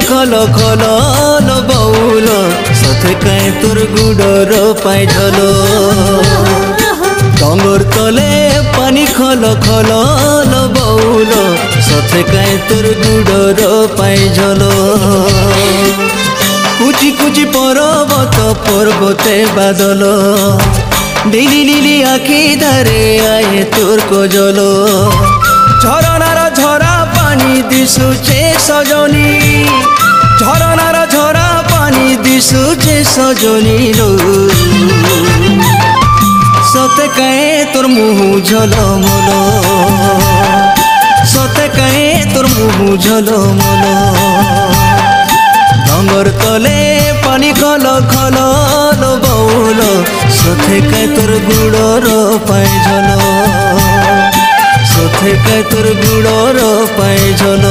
খল খল বউল সাথে কায় তোর গুড়র পাই ঝল ডঙ্গর তলে পানি খল খল বউল সাথে কায় তোর গুড়র পাই ঝল কুচি কুচি পর্বত পর্বতে বাদল নীলি নীলি আখি ধারে আয়ে তোর কজল ঝরনার ঝরা পানি দিশুছে সজনী ঝরনার ঝরা পানি দিশুছে সজনী সতে কায়ে তোর মুহ ঝলমল সতে কায়ে তোর মুহ ঝলমল ডঙ্গর তলে পানি খল খল বউল সতে কায় তোর গুড়র পাই ঝল সতে কায় তোর গুড়র পাই ঝল।